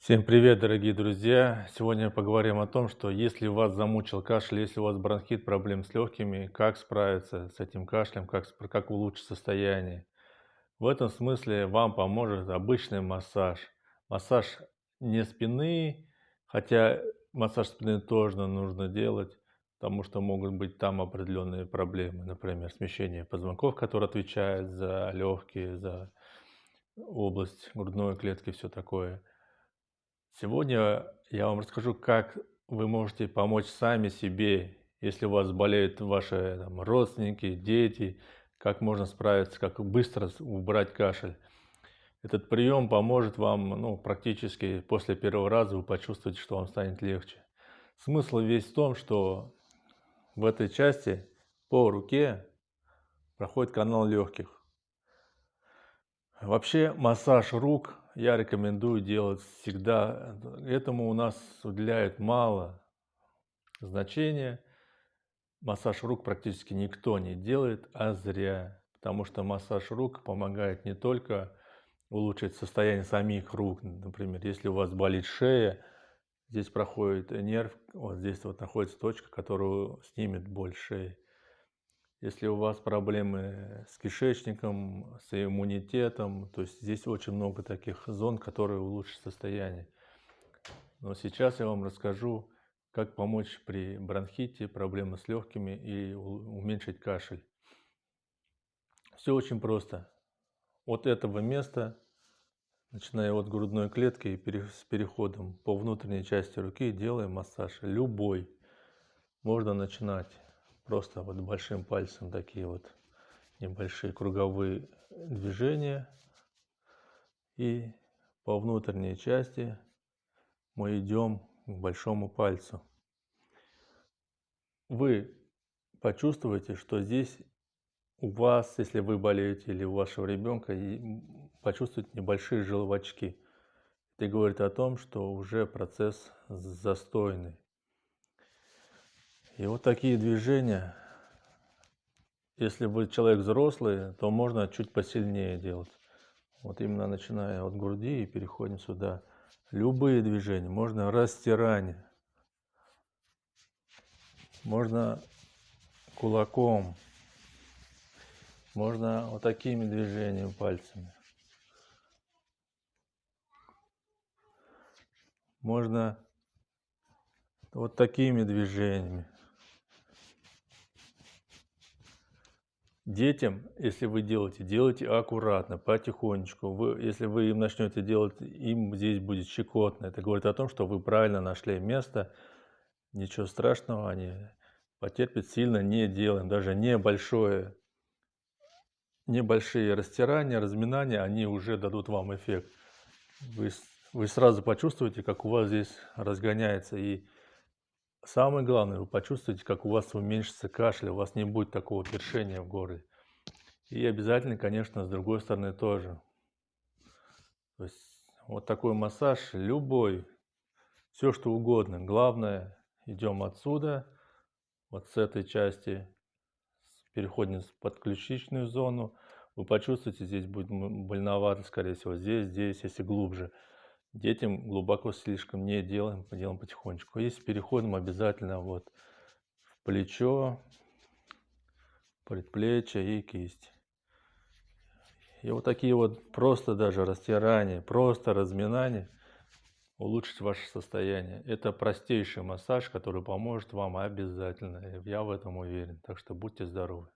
Всем привет, дорогие друзья! Сегодня поговорим о том, что если вас замучил кашель, если у вас бронхит, проблем с легкими, как справиться с этим кашлем, как улучшить состояние. В этом смысле вам поможет обычный массаж. Массаж не спины, хотя массаж спины тоже нужно делать, потому что могут быть там определенные проблемы, например, смещение позвонков, который отвечает за легкие, за область грудной клетки, все такое. Сегодня я вам расскажу, как вы можете помочь сами себе, если у вас болеют ваши там, родственники, дети, как можно справиться, как быстро убрать кашель. Этот прием поможет вам, ну, практически после первого раза вы почувствуете, что вам станет легче. Смысл весь в том, что в этой части по руке проходит канал легких. Вообще массаж рук я рекомендую делать всегда. Этому у нас уделяют мало значения. Массаж рук практически никто не делает, а зря. Потому что массаж рук помогает не только улучшить состояние самих рук. Например, если у вас болит шея, здесь проходит нерв, вот здесь вот находится точка, которую снимет боль шеи. Если у вас проблемы с кишечником, с иммунитетом, то есть здесь очень много таких зон, которые улучшат состояние. Но сейчас я вам расскажу, как помочь при бронхите, проблемах с легкими и уменьшить кашель. Все очень просто. От этого места, начиная от грудной клетки и с переходом по внутренней части руки, делаем массаж. Любой. Можно начинать просто вот большим пальцем такие вот небольшие круговые движения. И по внутренней части мы идем к большому пальцу. Вы почувствуете, что здесь у вас, если вы болеете или у вашего ребенка, почувствуете небольшие желвачки. Это говорит о том, что уже процесс застойный. И вот такие движения, если вы человек взрослый, то можно чуть посильнее делать. Вот именно начиная от груди и переходим сюда. Любые движения, можно растирание, можно кулаком, можно вот такими движениями пальцами. Можно вот такими движениями. Детям, если вы делаете, делайте аккуратно, потихонечку. Если вы им начнете делать, им здесь будет щекотно. Это говорит о том, что вы правильно нашли место. Ничего страшного, они потерпят, сильно не делаем. Даже небольшие растирания, разминания, они уже дадут вам эффект. Вы, вы сразу почувствуете, как у вас здесь разгоняется. И самое главное, вы почувствуете, как у вас уменьшится кашель, у вас не будет такого першения в горле. И обязательно, конечно, с другой стороны тоже. То есть вот такой массаж, любой, все что угодно. Главное, идем отсюда, вот с этой части, переходим в подключичную зону. Вы почувствуете, здесь будет больновато, скорее всего, здесь, если глубже. Детям глубоко слишком не делаем, делаем потихонечку. Если переходим обязательно вот в плечо, предплечье и кисть. И вот такие вот просто даже растирания, просто разминания улучшить ваше состояние. Это простейший массаж, который поможет вам обязательно. Я в этом уверен. Так что будьте здоровы.